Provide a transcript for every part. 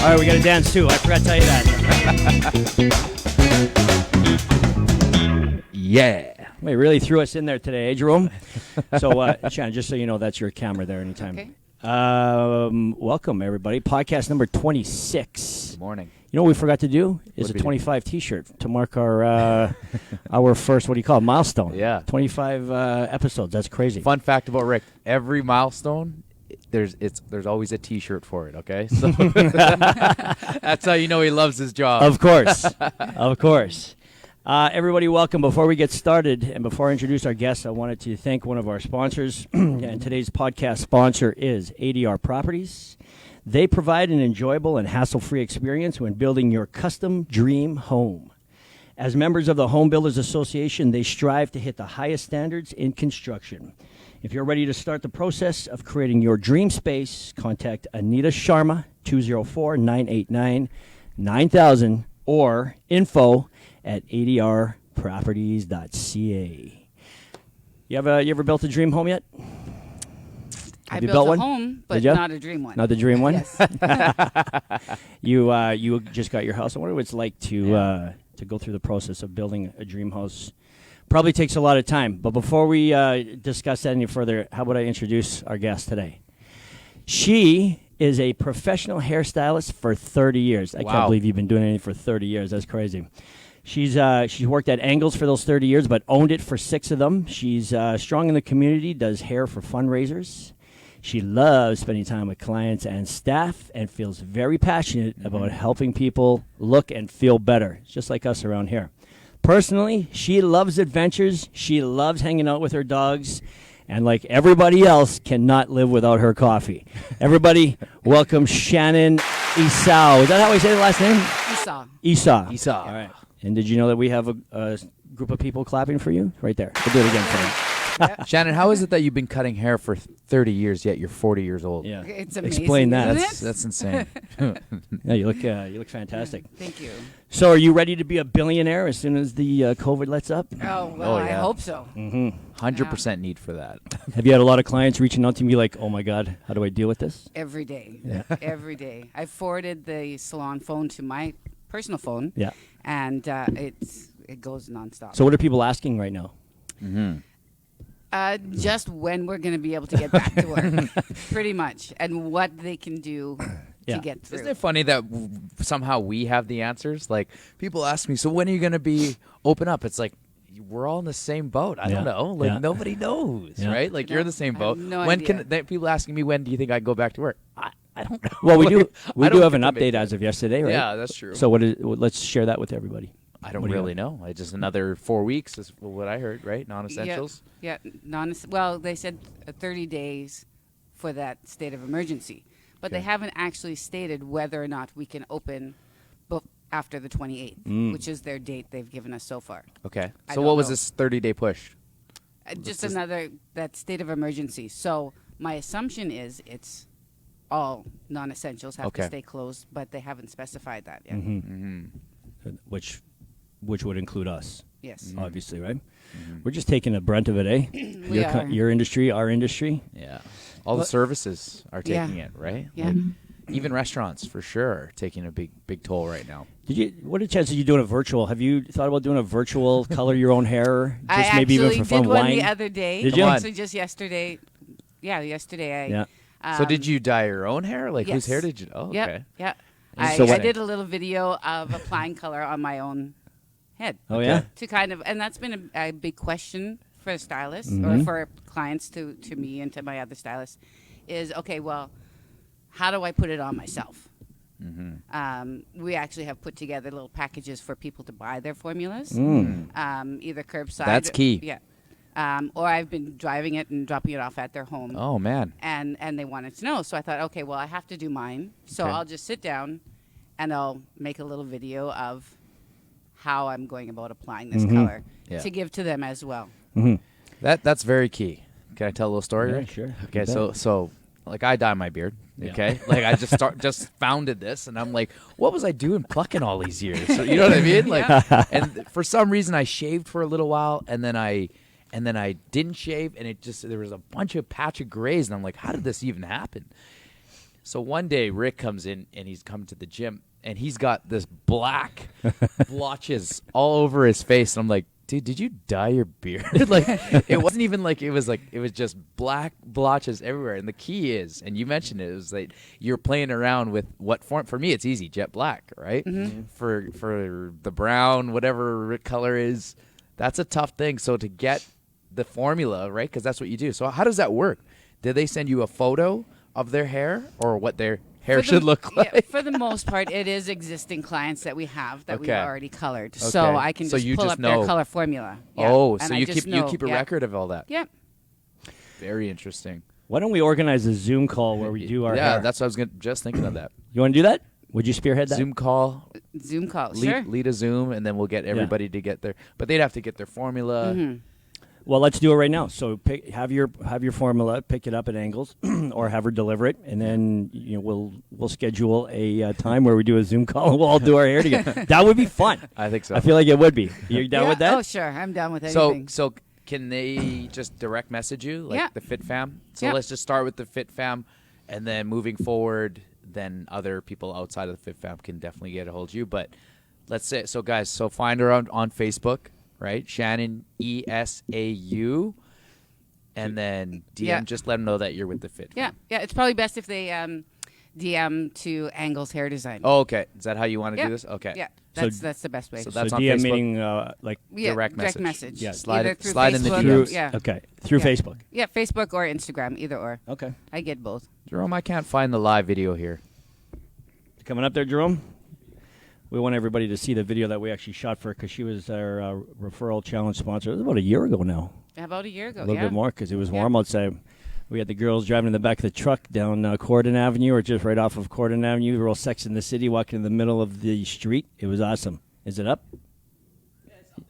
All right, we got to dance too. I forgot to tell you that. Yeah. They really threw us in there today, eh, Jerome? So, Shannon, just so you know, that's your camera there anytime. Okay. Welcome, everybody. Podcast number 26. Good morning. You know what we forgot to do? Is What a did we do? 25 T-shirt to mark our our first, what do you call it, milestone. Yeah. 25 episodes. That's crazy. Fun fact about Rick: every milestone, there's always a T-shirt for it. Okay, so that's how you know he loves his job. Of course. Of course. Everybody, welcome. Before we get started and before I introduce our guests, I wanted to thank one of our sponsors. And today's podcast sponsor is ADR Properties. They provide an enjoyable and hassle-free experience when building your custom dream home. As members of the Home Builders Association, they strive to hit the highest standards in construction. If you're ready to start the process of creating your dream space, contact Anita Sharma, 204-989-9000, or info@adrproperties.ca. You ever built a dream home yet? I you built built a one? home, but Did ya? not a dream one. Not the dream one? Yes. You just got your house. I wonder what it's like to go through the process of building a dream house. Probably takes a lot of time. But before we discuss that any further, how about I introduce our guest today? She is a professional hairstylist for 30 years. I can't Wow. believe you've been doing it for 30 years. That's crazy. She's worked at Angles for those 30 years, but owned it for 6 of them. She's strong in the community, does hair for fundraisers. She loves spending time with clients and staff and feels very passionate about helping people look and feel better, just like us around here. Personally, she loves adventures. She loves hanging out with her dogs. And like everybody else, cannot live without her coffee. Everybody, welcome Shannon Esau. Is that how we say the last name? Esau. Esau. All right. And did you know that we have a group of people clapping for you? Right there. We'll do it again for you. Shannon, how is it that you've been cutting hair for 30 years yet you're 40 years old? Yeah. It's amazing. Explain that. Isn't That's insane. Yeah, you look fantastic. Thank you. So, are you ready to be a billionaire as soon as the COVID lets up? Oh, well, Oh, I yeah. hope so. 100% need for that. Have you had a lot of clients reaching out to me like, "Oh my God, how do I deal with this?" Every day. Yeah. Every day. I forwarded the salon phone to my personal phone, Yeah. and it goes nonstop. So, what are people asking right now? Just when we're going to be able to get back to work, pretty much, and what they can do Yeah. to get through. Isn't it funny that somehow we have the answers? Like, people ask me, so when are you going to be open up? It's like, we're all in the same boat. I Yeah. don't know. Like, Yeah. nobody knows, Yeah. right? Like, you're in the same I have boat. no when idea. people asking me, when do you think I can go back to work? I don't know. Well, we do. Like, We I do don't have an get to make update as of yesterday, right? Yeah, that's true. So, let's share that with everybody. I don't What do you really know. I just another 4 weeks is what I heard, right? Non-essentials. Yeah, well, they said 30 days for that state of emergency, but they Okay. haven't actually stated whether or not we can open after the 28th, which is their date they've given us so far. Okay. I So don't what was know. this 30-day push? Just another that state of emergency. So my assumption is it's all non-essentials have to Okay. stay closed, but they haven't specified that yet. Which would include us, Yes. obviously, right? We're just taking the brunt of it, eh? We are. Your industry, our industry. Yeah. All the services are Yeah. taking it, right? Yeah. Like, even restaurants, for sure, are taking a big toll right now. What are the chances of you doing a virtual? Have you thought about doing a virtual color your own hair? I Just maybe even actually for fun did one wine? the other day. Did you? Actually, just yesterday. Yeah, yesterday. Yeah. So did you dye your own hair? Like, whose yes. hair did you? Oh, Yep, okay. yeah. So I what- did a little video of applying color on my own head. Oh, yeah? To kind of, and that's been a big question for stylists Mm-hmm. or for clients to me and to my other stylists is, okay, well, how do I put it on myself? We actually have put together little packages for people to buy their formulas, either curbside. That's key. Yeah. Or I've been driving it and dropping it off at their home. Oh, man. And they wanted to know. So I thought, okay, well, I have to do mine. So Okay. I'll just sit down and I'll make a little video of how I'm going about applying this color Yeah. to give to them as well. That's very key. Can I tell a little story? Yeah, Rick? sure. Okay, You so like I dye my beard. Yeah. Okay, like I just founded this, and I'm like, what was I doing plucking all these years? So, you know what I mean? Like, and for some reason I shaved for a little while, and then I didn't shave, and there was a bunch of patch of grays, and I'm like, how did this even happen? So one day Rick comes in and he's come to the gym and he's got this black blotches all over his face. And I'm like, dude, did you dye your beard? Like, it wasn't even like it was just black blotches everywhere. And the key is, and you mentioned it was like you're playing around with what form. For me, it's easy, jet black, right? Mm-hmm. For the brown, whatever color is, that's a tough thing. So to get the formula, right? Because that's what you do. So how does that work? Did they send you a photo of their hair or what their hair should look like? Yeah, for the most part, it is existing clients that we have that we've Okay. already colored. Okay. So I can So just you pull just up know. their color formula. Yeah. Oh, And so I you just keep a yeah. record of all that. Yeah. Very interesting. Why don't we organize a Zoom call where we do our yeah, hair? that's what I was just thinking of that. You want to do that? Would you spearhead that? Zoom call, Zoom call. Sure. lead a Zoom, and then we'll get everybody to get their. But they'd have to get their formula. Mm-hmm. Well, let's do it right now. So have your formula, pick it up at Angles, or have her deliver it, and then we'll schedule a time where we do a Zoom call and we'll all do our hair together. That would be fun. I think so. I feel like it would be. You down Yeah. with that? Oh, sure. I'm down with anything. So can they just direct message you, like Yeah. the Fit Fam? So Yeah. let's just start with the Fit Fam, and then moving forward, then other people outside of the Fit Fam can definitely get a hold of you. But let's say, so guys, so find her on Facebook, right? Shannon ESAU, and then DM. Yeah. Just let them know that you're with the Fit Fam. Yeah. It's probably best if they DM to Angles Hair Design. Oh, okay. Is that how you want to Yeah. do this? Okay. Yeah. So- That's the best way. So So that's on DM Facebook? meaning like Yeah, direct message. Yeah. Either through Slide in the Facebook. DMs. Yeah. okay through Yeah. Facebook. Yeah, Facebook or Instagram, either or. Okay. I get both. Jerome, I can't find the live video here. Coming up there, Jerome. We want everybody to see the video that we actually shot for her because she was our referral challenge sponsor. It was about a year ago now. About a year ago. A little yeah. bit more because it was Yeah. warm outside. We had the girls driving in the back of the truck down Corden Avenue, or just right off of Corden Avenue. Real Sex in the City, walking in the middle of the street. It was awesome. Is it up?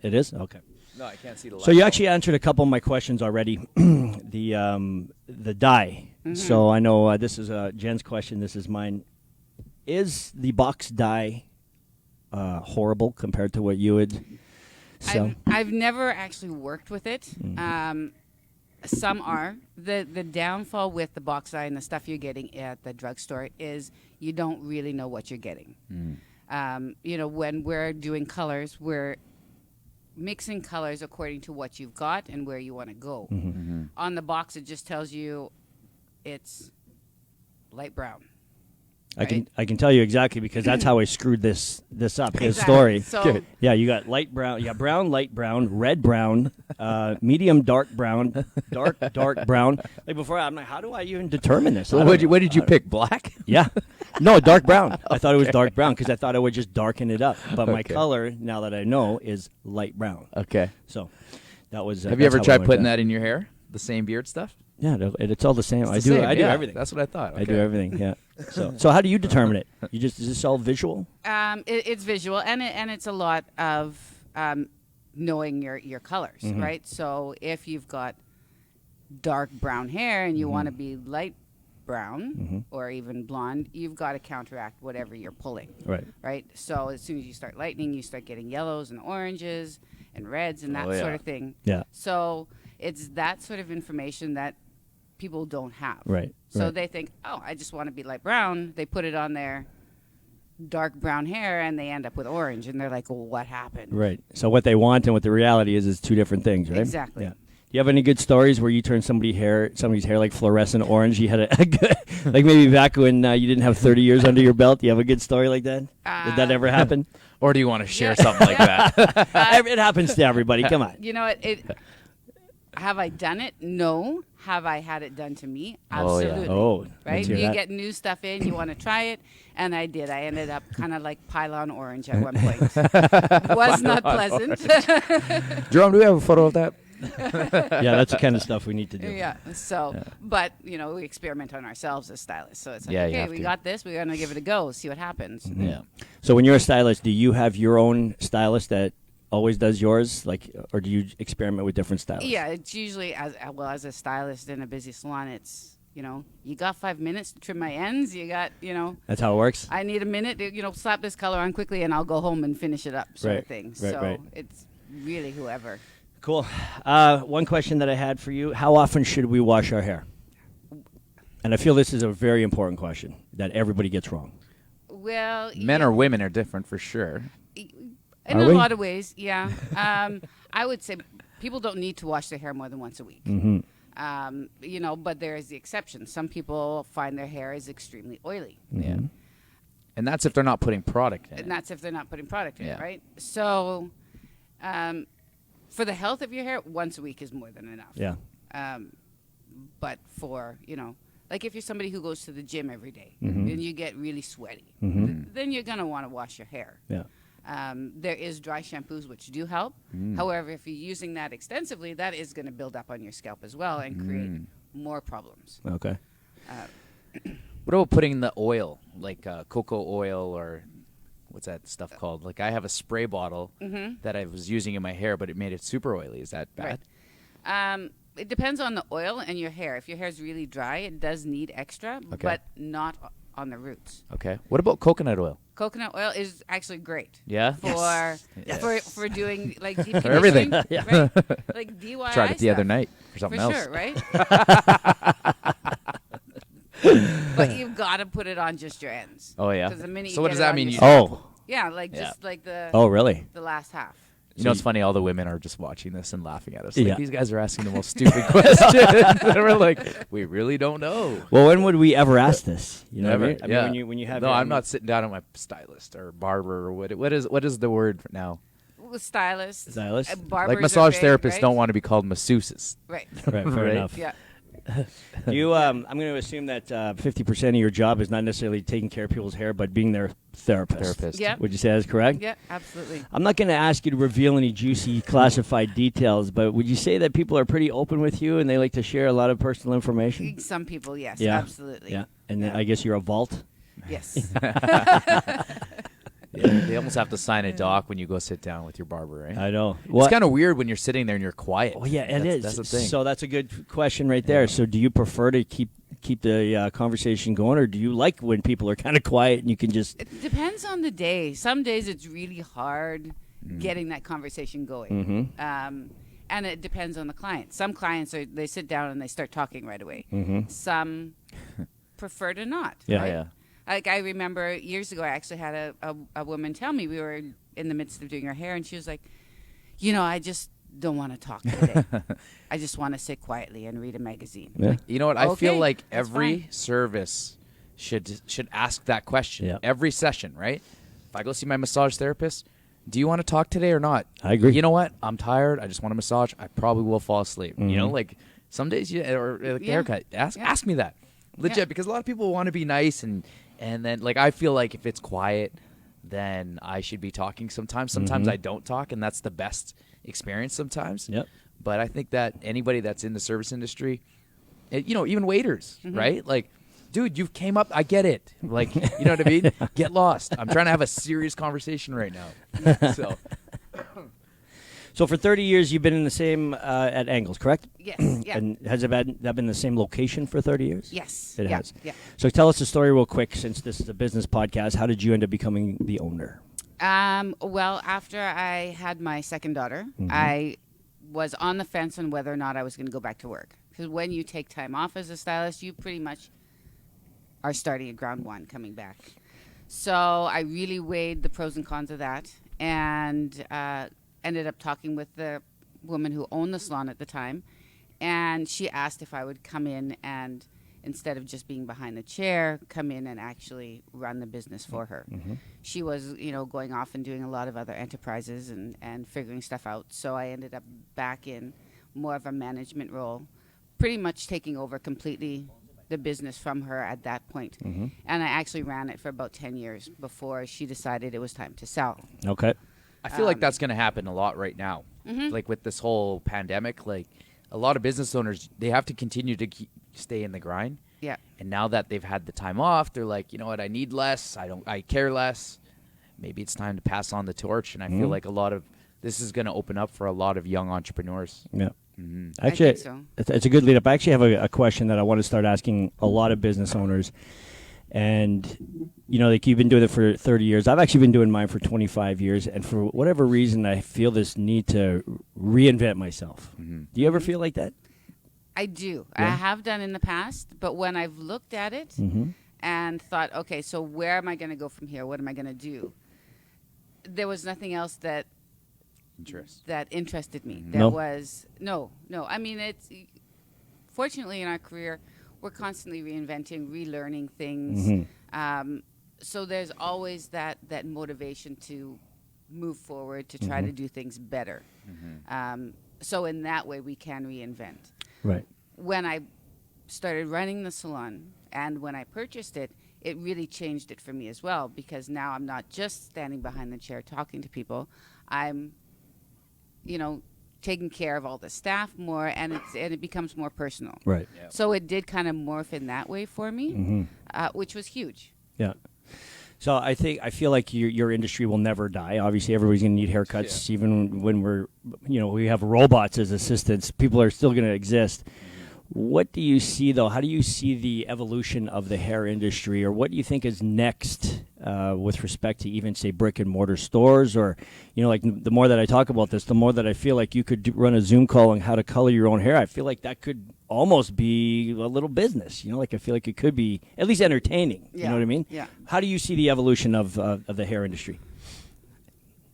It is? Okay. No, I can't see the live. So you actually answered a couple of my questions already. The dye. Mm-hmm. So I know this is Jen's question. This is mine. Is the box dye horrible compared to what you would sell? I've never actually worked with it. Mm-hmm. Some are. The downfall with the box dye and the stuff you're getting at the drugstore is you don't really know what you're getting. When we're doing colors, we're mixing colors according to what you've got and where you want to go. Mm-hmm. On the box, it just tells you it's light brown. I can tell you exactly because that's how I screwed this up. His Exactly. story. So Yeah, you got light brown, brown, light brown, red brown, medium dark brown, dark brown. Like before, I'm like, how do I even determine this? I So don't what know. did you pick? Black? Yeah, no, dark brown. I thought it was dark brown because I thought it would just darken it up. But my Okay. color, now that I know, is light brown. Okay. So that was. Have you ever that's how I tried went putting down. that in your hair? The same beard stuff? Yeah, it's all the same. It's I the do. same, I do yeah, everything. That's what I thought. I do Okay. everything. Yeah. So how do you determine it? Is this all visual? it's visual, and it's a lot of knowing your colors, Mm-hmm. right? So if you've got dark brown hair and you Mm-hmm. want to be light brown or even blonde, you've got to counteract whatever you're pulling, Right. right? So as soon as you start lightening, you start getting yellows and oranges and reds and that Oh, yeah. sort of thing. Yeah. So it's that sort of information that people don't have. Right. So right. they think, oh, I just want to be light brown. They put it on their dark brown hair and they end up with orange. And they're like, well, what happened? Right. So what they want and what the reality is two different things, right? Exactly. Yeah. Do you have any good stories where you turned somebody's hair like fluorescent orange? You had a good, like maybe back when you didn't have 30 years under your belt. Do you have a good story like that? Did that ever happen? Or do you want to share something like that? It happens to everybody. Come on. You know what? Have I done it? No. Have I had it done to me? Oh, yeah. Absolutely. Oh, Right? let's hear You that. get new stuff in, you want to try it, and I did. I ended up kind of like pylon orange at one point. Was not pleasant. Jerome, do we have a photo of that? Yeah, that's the kind of stuff we need to do. Yeah. So, but we experiment on ourselves as stylists. So it's like, Yeah, you okay, have we to. got this. We're gonna give it a go. See what happens. Yeah. So when you're a stylist, do you have your own stylist that always does yours, like, or do you experiment with different stylists? Yeah, it's usually as a stylist in a busy salon. It's you got 5 minutes to trim my ends. You got That's how it works. I need a minute to slap this color on quickly, and I'll go home and finish it up, sort of Right, thing. right, So right. it's really whoever. Cool. One question that I had for you: how often should we wash our hair? And I feel this is a very important question that everybody gets wrong. Well, Men or women are different for sure. in Are a we? lot of ways, yeah. I would say people don't need to wash their hair more than once a week. But there is the exception. Some people find their hair is extremely oily. Yeah. And that's if they're not putting product in And it. that's if they're not putting product in it, Yeah. right? So, for the health of your hair, once a week is more than enough. Yeah. But for, like if you're somebody who goes to the gym every day and you get really sweaty, then you're going to want to wash your hair. Yeah. There is dry shampoos which do help. However, if you're using that extensively, that is going to build up on your scalp as well and create more problems. Okay. What about putting the oil, like cocoa oil or what's that stuff called? Like I have a spray bottle that I was using in my hair, but it made it super oily. Is that bad? Right. It depends on the oil and your hair. If your hair is really dry, it does need extra, but not on the roots. Okay. What about coconut oil? Coconut oil is actually great. Yeah? For doing like deep For everything. conditioning, right? Like DIY Tried it the other stuff. night for something else. Sure, right? But you've got to put it on just your ends. Oh, yeah. 'Cause the minute So you what get does it that on mean? your You- scalp- Yeah, like just like the Oh, really? the last half. You know, it's funny. All the women are just watching this and laughing at us. Yeah. Like, these guys are asking the most stupid questions. And we're like, we really don't know. Well, when would we ever ask this? You know Never. what I mean? Yeah. I mean, when you have No, your- I'm not sitting down with my stylist or barber or what is the word now? With stylists, Stylists? barbers Like are massage big, therapists right? don't want to be called masseuses. Right. Right, fair Right. enough. Yeah. You, I'm going to assume that 50% of your job is not necessarily taking care of people's hair, but being their therapist. Yeah. Would you say that's correct? Yeah, absolutely. I'm not going to ask you to reveal any juicy classified details, but would you say that people are pretty open with you and they like to share a lot of personal information? Some people, yes, Yeah. absolutely. Yeah. And then I guess you're a vault? Yes. They almost have to sign a doc when you go sit down with your barber, right? I know. It's kind of weird when you're sitting there and you're quiet. Oh, yeah, it is. That's the thing. So that's a good question right there. Yeah. So do you prefer to keep the conversation going, or do you like when people are kind of quiet and you can just... It depends on the day. Some days it's really hard getting that conversation going. And it depends on the client. Some clients, they sit down and they start talking right away. Some prefer to not. Yeah. right? Yeah. Like I remember years ago, I actually had a woman tell me, we were in the midst of doing her hair, and she was like, I just don't want to talk today. I just want to sit quietly and read a magazine. Yeah. Like, You know what? I feel Okay, like that's every fine. service should ask that question. Yeah. Every session, right? If I go see my massage therapist, do you want to talk today or not? I agree. You know what? I'm tired. I just want a massage. I probably will fall asleep. You know, like some days or like the Yeah. haircut. Ask me that. Legit, Yeah. because a lot of people want to be nice and then like I feel like if it's quiet, then I should be talking sometimes. Sometimes I don't talk, and that's the best experience sometimes. Yep. But I think that anybody that's in the service industry, even waiters, right? Like, dude, you came up. I get it. Like, you know what I mean? Get lost. I'm trying to have a serious conversation right now. So for 30 years, you've been in the same at Angles, correct? Yes. Yeah. And has that been the same location for 30 years? Yes. It yeah. has. Yeah. So tell us the story real quick, since this is a business podcast. How did you end up becoming the owner? Well, after I had my second daughter, I was on the fence on whether or not I was going to go back to work. Because when you take time off as a stylist, you pretty much are starting at ground one, coming back. So I really weighed the pros and cons of that, and ended up talking with the woman who owned the salon at the time, and she asked if I would come in and, instead of just being behind the chair, come in and actually run the business for her. She was, going off and doing a lot of other enterprises and figuring stuff out. So I ended up back in more of a management role, pretty much taking over completely the business from her at that point. And I actually ran it for about 10 years before she decided it was time to sell. Okay. I feel like that's going to happen a lot right now. Like with this whole pandemic, like a lot of business owners, they have to continue to stay in the grind. Yeah. And now that they've had the time off, they're like, you know what, I need less. I care less. Maybe it's time to pass on the torch. And I feel like a lot of this is going to open up for a lot of young entrepreneurs. Yeah. I Actually, think so. it's a good lead up. I actually have a question that I want to start asking a lot of business owners. And, like you've been doing it for 30 years. I've actually been doing mine for 25 years. And for whatever reason, I feel this need to reinvent myself. Do you ever feel like that? I do. Yeah. I have done in the past, but when I've looked at it and thought, okay, so where am I going to go from here? What am I going to do? There was nothing else that interested me. There No? was no. I mean, it's fortunately in our career, we're constantly reinventing, relearning things. So there's always that motivation to move forward, to try to do things better. So in that way, we can reinvent. Right. When I started running the salon and when I purchased it, it really changed it for me as well, because now I'm not just standing behind the chair talking to people. I'm, taking care of all the staff more, and it becomes more personal. Right. Yeah. So it did kind of morph in that way for me, which was huge. Yeah. So I feel like your industry will never die. Obviously, everybody's going to need haircuts, even when we have robots as assistants. People are still going to exist. What do you see, though? How do you see the evolution of the hair industry, or what do you think is next with respect to even, say, brick and mortar stores? Or, like the more that I talk about this, the more that I feel like you could run a Zoom call on how to color your own hair. I feel like that could almost be a little business. Like I feel like it could be at least entertaining. Yeah. You know what I mean? Yeah. How do you see the evolution of the hair industry?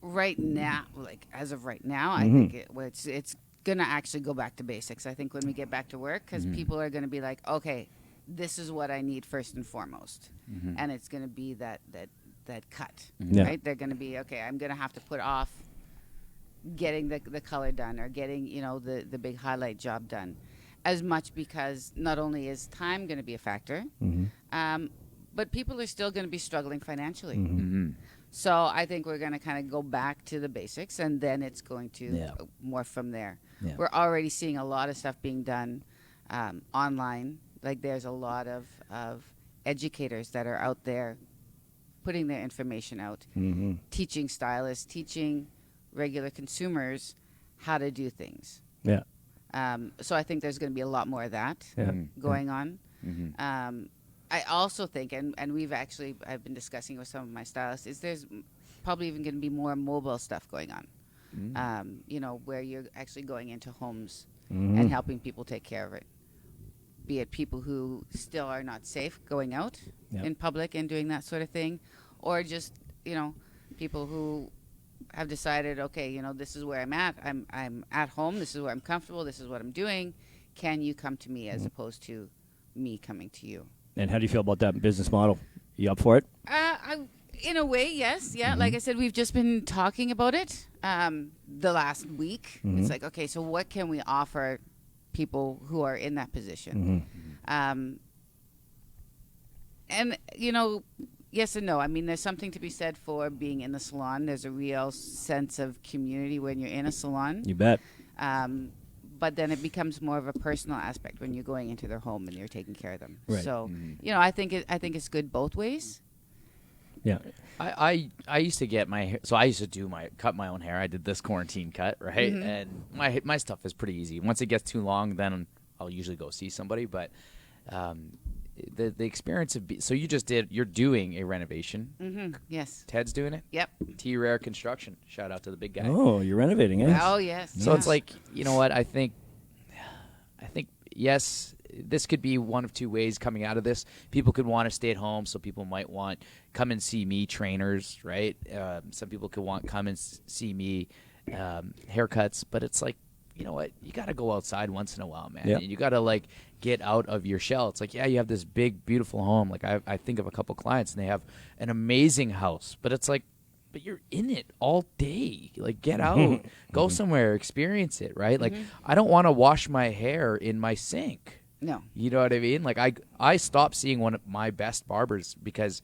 Right now, as of right now, I think it's going to actually go back to basics. I think when we get back to work, because people are going to be like, okay, this is what I need first and foremost. And it's going to be that cut, right? They're going to be, okay, I'm going to have to put off getting the color done or getting, the big highlight job done, as much because not only is time going to be a factor, but people are still going to be struggling financially. So I think we're going to kind of go back to the basics, and then it's going to morph from there. Yeah. We're already seeing a lot of stuff being done online. Like there's a lot of educators that are out there putting their information out, teaching stylists, teaching regular consumers how to do things. Yeah. So I think there's going to be a lot more of that going on. I also think, and I've been discussing with some of my stylists, is there's probably even going to be more mobile stuff going on. Where you're actually going into homes and helping people take care of it. Be it people who still are not safe going out in public and doing that sort of thing, or just, people who have decided, okay, this is where I'm at. I'm at home. This is where I'm comfortable. This is what I'm doing. Can you come to me as opposed to me coming to you? And how do you feel about that business model? You up for it? In a way, yes. Yeah. Like I said, we've just been talking about it the last week. It's like, okay, so what can we offer people who are in that position? And, yes and no. I mean, there's something to be said for being in the salon. There's a real sense of community when you're in a salon. You bet. But then it becomes more of a personal aspect when you're going into their home and you're taking care of them. Right. So, I think it's good both ways. Yeah. I used to get my hair, so I used to cut my own hair. I did this quarantine cut, right? And my stuff is pretty easy. Once it gets too long, then I'll usually go see somebody. But the experience of so you're doing a renovation. Yes. Ted's doing it. Yep. T Rare Construction. Shout out to the big guy. Oh, you're renovating, eh? Oh yes. So it's like, you know what? I think yes, this could be one of two ways coming out of this. People could want to stay at home, so people might want come and see me trainers, right? Some people could want come and see me haircuts, but it's like, you know what? You got to go outside once in a while, man. Yeah. And you got to get out of your shell. It's like, yeah, you have this big, beautiful home. Like I think of a couple clients and they have an amazing house, but it's like, but you're in it all day. Like, get out, go somewhere, experience it, right? Like, I don't want to wash my hair in my sink. No. You know what I mean? Like, I stopped seeing one of my best barbers because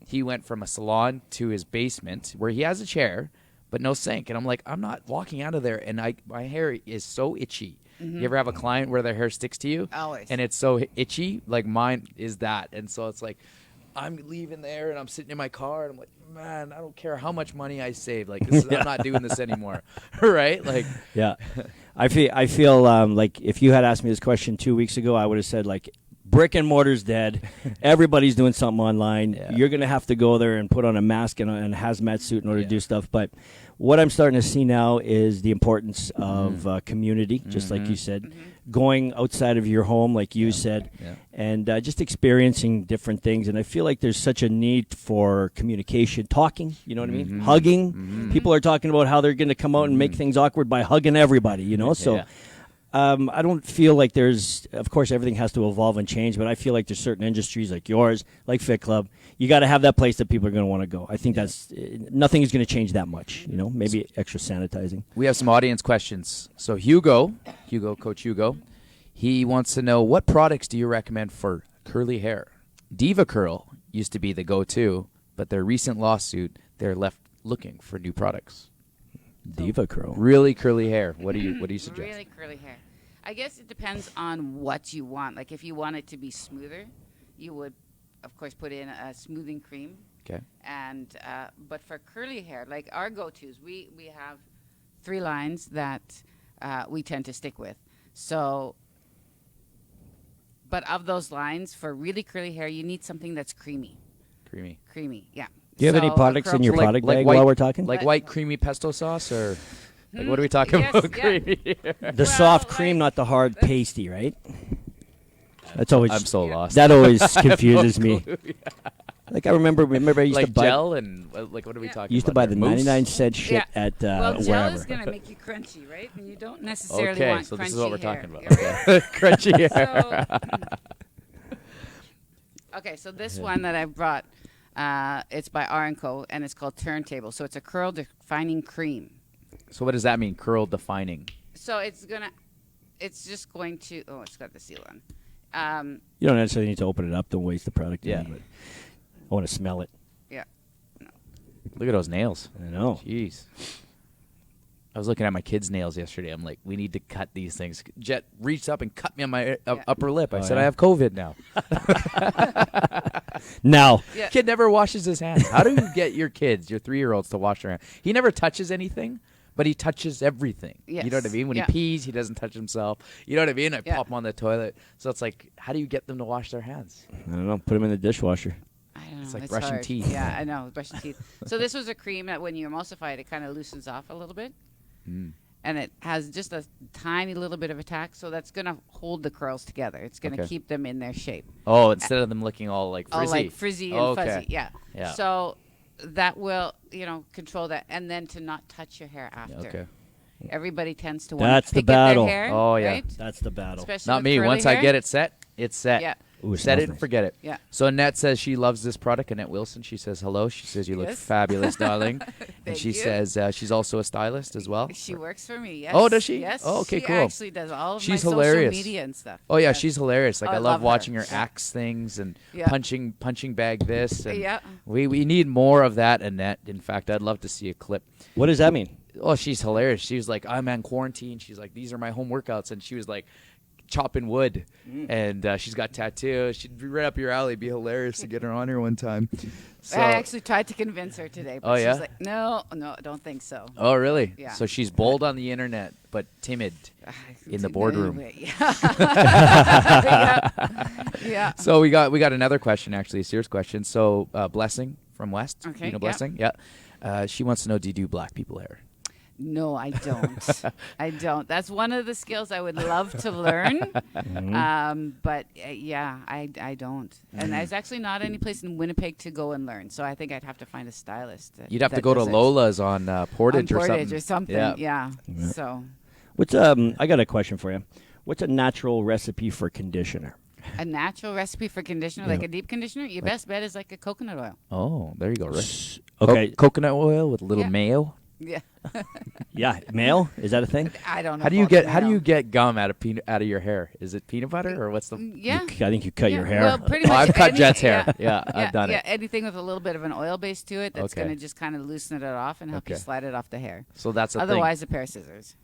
he went from a salon to his basement where he has a chair but no sink. And I'm like, I'm not walking out of there, and my hair is so itchy. You ever have a client where their hair sticks to you? Always. And it's so itchy? Like, mine is that. And so it's like, I'm leaving there, and I'm sitting in my car, and I'm like, man, I don't care how much money I save. Like, I'm not doing this anymore, right? Like, yeah, I feel like if you had asked me this question 2 weeks ago, I would have said like brick and mortar's dead. Everybody's doing something online. Yeah. You're going to have to go there and put on a mask and a hazmat suit in order to do stuff. But what I'm starting to see now is the importance of community, just like you said, going outside of your home, like you said, and just experiencing different things. And I feel like there's such a need for communication, talking, you know what I mean? Hugging. People are talking about how they're going to come out and make things awkward by hugging everybody, you know? So I don't feel like there's, of course, everything has to evolve and change, but I feel like there's certain industries like yours, like Fit Club, you got to have that place that people are going to want to go. I think that's, nothing is going to change that much, you know, maybe extra sanitizing. We have some audience questions. So Coach Hugo, he wants to know, what products do you recommend for curly hair? Diva Curl used to be the go-to, but their recent lawsuit, they're left looking for new products. Diva Curl. Really curly hair. What do you suggest? Really curly hair. I guess it depends on what you want. Like if you want it to be smoother, you would, of course, put in a smoothing cream. Okay. And but for curly hair, like our go-tos, we have 3 lines that we tend to stick with. So, but of those lines, for really curly hair, you need something that's creamy. Creamy, yeah. Do you have any products in your product bag white, while we're talking? Like white creamy pesto sauce, or like what are we talking about? Creamy. The soft cream, not the hard pasty, right? That's always. I'm so lost. That always confuses me. Like I remember I used like to buy gel and like what are we talking? Used to about buy the there? 99-cent shit at well, gel wherever. is gonna make you crunchy, right? And you don't necessarily Okay, want so crunchy this is what we're hair. talking about. Right? Crunchy hair. Okay, so this one that I brought, it's by R&Co, and it's called Turntable. So it's a curl defining cream. So what does that mean? Curl defining. So it's just going to. Oh, it's got the seal on. You don't necessarily need to open it up. Don't waste the product. Yeah. But I want to smell it. Yeah. Look at those nails. I know. Jeez. I was looking at my kids' nails yesterday. I'm like, we need to cut these things. Jet reached up and cut me on my upper lip. I said, I have COVID now. Now. Yeah. Kid never washes his hands. How do you get your kids, your 3-year-olds, to wash their hands? He never touches anything, but he touches everything. Yes. You know what I mean? When he pees, he doesn't touch himself. You know what I mean? I pop him on the toilet. So it's like, how do you get them to wash their hands? I don't know. Put them in the dishwasher. I don't know. It's like brushing hard. teeth. Yeah, I know. Brushing teeth. So this was a cream that when you emulsify it, it kind of loosens off a little bit. And it has just a tiny little bit of attack, so that's going to hold the curls together. It's going to keep them in their shape. Oh, instead of them looking all like frizzy. Oh, like frizzy and fuzzy, yeah. So that will, control that, and then to not touch your hair after. Okay. Everybody tends to want That's to the pick at battle. their hair. Oh, yeah. Right? That's the battle. Especially Not with me. curly Once hair. I get it set, it's set. Yeah. Ooh, Set it smells and forget it. Yeah. So Annette says she loves this product. Annette Wilson. She says hello. She says you look Yes. fabulous, darling. And Thank she you. says she's also a stylist as well. She works for me, yes. Oh, does she? Yes. Oh, okay, she cool. actually does all of She's my hilarious. social media and stuff. Oh yeah, she's hilarious. Like Oh, I I love love her. watching her Yeah. axe things and Yeah. punching bag this. And Yeah. We need more of that, Annette. In fact, I'd love to see a clip. What does that mean? Oh, she's hilarious. She was like, I'm on quarantine. She's like, these are my home workouts. And she was like chopping wood. And she's got tattoos. She'd be right up your alley. It'd be hilarious to get her on here one time. So, I actually tried to convince her today, but Oh, she's yeah? like, no, I don't think so. oh, really? Yeah. So she's bold on the internet, but timid in the boardroom. Yeah. So we got another question, actually, a serious question. So Blessing from West. Okay, You know yeah. Blessing? Yeah. She wants to know, do you do black people hair? No, I don't. I don't. That's one of the skills I would love to learn. But yeah, I don't. And there's actually not any place in Winnipeg to go and learn. So I think I'd have to find a stylist. You'd have to that go to does it. Lola's on Portage, On or Portage something. or something. Yeah. Yeah. So What's I got a question for you. What's a natural recipe for conditioner? a natural recipe for conditioner, like a deep conditioner, your best bet is like a coconut oil. Oh, there you go, right? Okay. Coconut oil with a little Yeah. mayo. Yeah. Yeah, male? Is that a thing? I don't know. How do you about get mayo. gum out of your hair? Is it peanut butter or what's the? Yeah. I think you cut your hair. Well, pretty Oh, much. I've cut any- Jet's hair. Yeah. Yeah, I've done Yeah, it. anything with a little bit of an oil base to it that's Okay. going to just kind of loosen it off and help you Okay. slide it off the hair. So that's a Otherwise, a pair of scissors.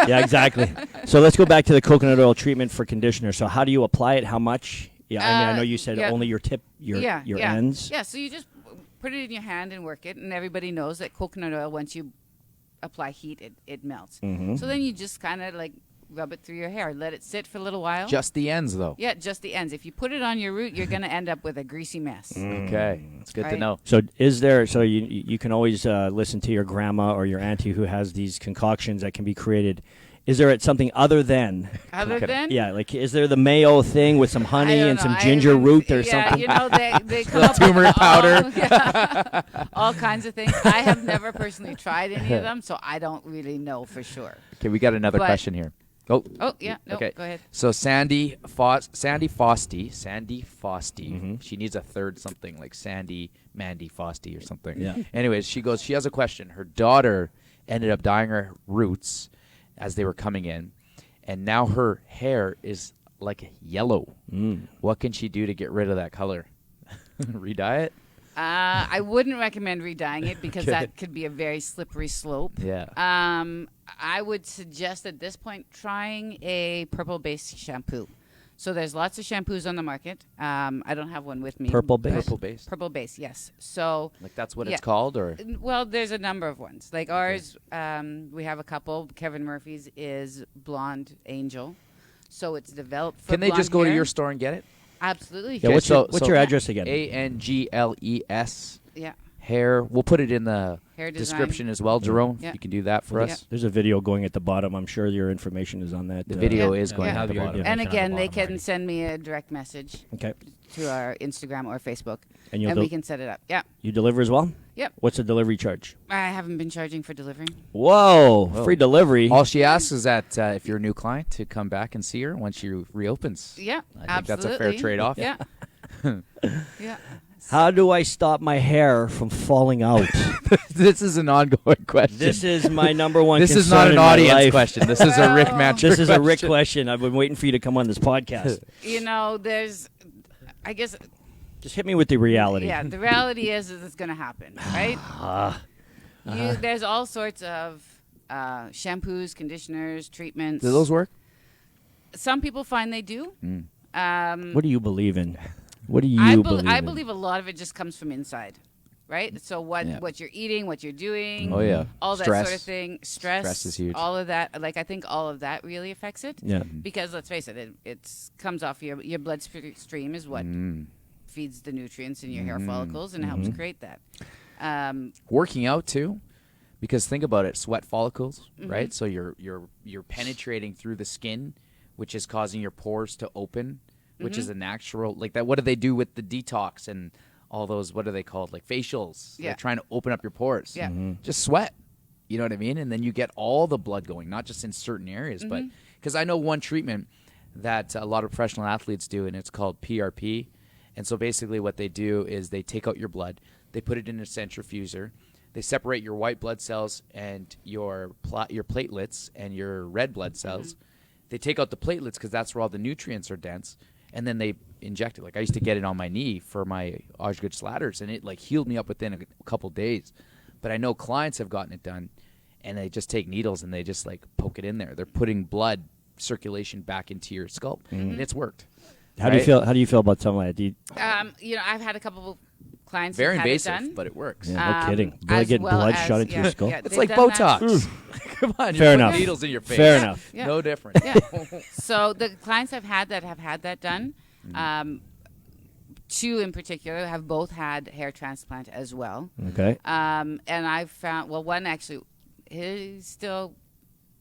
Yeah, exactly. So let's go back to the coconut oil treatment for conditioner. So how do you apply it? How much? Yeah, I mean, I know you said yeah. only your tip, your ends. Yeah, so you just put it in your hand and work it, and everybody knows that coconut oil, once you apply heat, it melts. Mm-hmm. So then you just kind of like rub it through your hair. Let it sit for a little while. Just the ends, though. Yeah, just the ends. If you put it on your root, you're going to end up with a greasy mess. Okay, it's good to Right. know. So is there? So you can always listen to your grandma or your auntie who has these concoctions that can be created. Is there something other than? Other than? Yeah, like is there the mayo thing with some honey I don't and know. some I ginger haven't- root or yeah, something? you know, they come up turmeric with powder. yeah, all kinds of things. I have never personally tried any of them, so I don't really know for sure. Okay, we got another But- question here. Oh, Oh, yeah. No, okay. go ahead. So Sandy Fosty. Mhm. She needs a third something like Mandy Fosty or something. Yeah. Anyways, she goes. She has a question. Her daughter ended up dyeing her roots as they were coming in, and now her hair is like yellow. What can she do to get rid of that color? Re-dye it? I wouldn't recommend re-dyeing it because Okay. that could be a very slippery slope. Yeah. I would suggest at this point trying a purple-based shampoo. So there's lots of shampoos on the market. I don't have one with me. Purple but- base? Purple base. Purple base, yes. So, Like that's what Yeah. it's called, or well, there's a number of ones. Like ours, we have a couple. Kevin Murphy's is Blonde Angel. So it's developed for can they just blonde go to hair. your store and get it? Absolutely. Yeah, what's so- your so- address again? ANGLES Yeah. hair. We'll put it in the Hair design. description as well, Jerome. Yeah. If you can do that for Yeah. us. There's a video going at the bottom. I'm sure your information is on that. The video Yeah. is going Yeah. at the Have your bottom. idea. And Mention on again, the they bottom can already. send me a direct message Okay, to our Instagram or Facebook, and you'll and we can set it up. Yeah. you deliver as well. Yep. What's the delivery charge? I haven't been charging for delivering. Whoa, Whoa. free delivery. All she asks is that if you're a new client, to come back and see her when she reopens. Yeah, I think that's a fair absolutely. trade-off. Yeah. Yeah. How do I stop my hair from falling out? This is an ongoing question. This is my number one. This is concern not an in my audience life. question. This is a Rick Mancher This is a Rick question. question. I've been waiting for you to come on this podcast. You know, I guess, Just hit me with the reality. yeah, the reality is it's going to happen, right? There's all sorts of shampoos, conditioners, treatments. Do those work? Some people find they do. What do you believe in? What do you I believe in? believe a lot of it just comes from inside, right? So Yeah. what you're eating, what you're doing, Oh yeah. all that Stress. sort of thing. Stress is huge. All of that. Like I think all of that really affects it. Yeah. Because let's face it, it comes off your blood stream is what feeds the nutrients in your hair follicles and helps create that. Working out too, because think about it, sweat follicles, Mm-hmm. right? So you're penetrating through the skin, which is causing your pores to open, which Mm-hmm. is a natural like that. What do they do with the detox and all those? What are they called? Like facials. Yeah. They're trying to open up your pores. Yeah. Just sweat. You know what I mean? And then you get all the blood going, not just in certain areas, but because I know one treatment that a lot of professional athletes do, and it's called PRP. And so basically what they do is they take out your blood, they put it in a centrifuger, they separate your white blood cells and your platelets and your red blood cells. They take out the platelets because that's where all the nutrients are dense, and then they inject it. Like I used to get it on my knee for my Osgood Slatters, and it like healed me up within a couple days. But I know clients have gotten it done, and they just take needles and they just like poke it in there. They're putting blood circulation back into your scalp, and it's worked. How do you Right? feel? How do you feel about something like that? Do you, You know, I've had a couple of clients Very who've had it invasive, done. but it works. yeah, no kidding. Blood as getting well blood as- shot into yeah, your skull. yeah, It's they've like done that. Botox. Come on, Fair you're enough. putting needles in your face. Fair enough. Yeah. No different. Yeah. So the clients I've had that done, two in particular have both had hair transplant as well. Okay. And I've found, well, one actually, he's still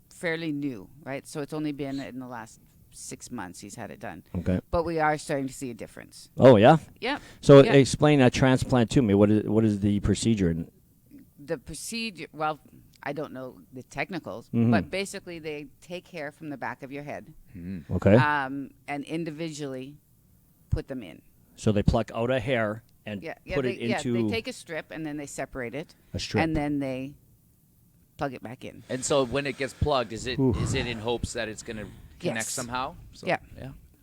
fairly new, right? So it's only been in the last 6 months he's had it done. Okay. But we are starting to see a difference. Oh yeah. Yeah. So Yeah. explain a transplant to me. What is the procedure? The procedure, well, I don't know the technicals, Mhm. but basically they take hair from the back of your head Okay. and individually put them in. So they pluck out a hair and put they, it into they take a strip and then they separate it. a strip. And then they plug it back in. And so when it gets plugged, is it Oof. in hopes that it's going to connect Yes. somehow? So, Yeah.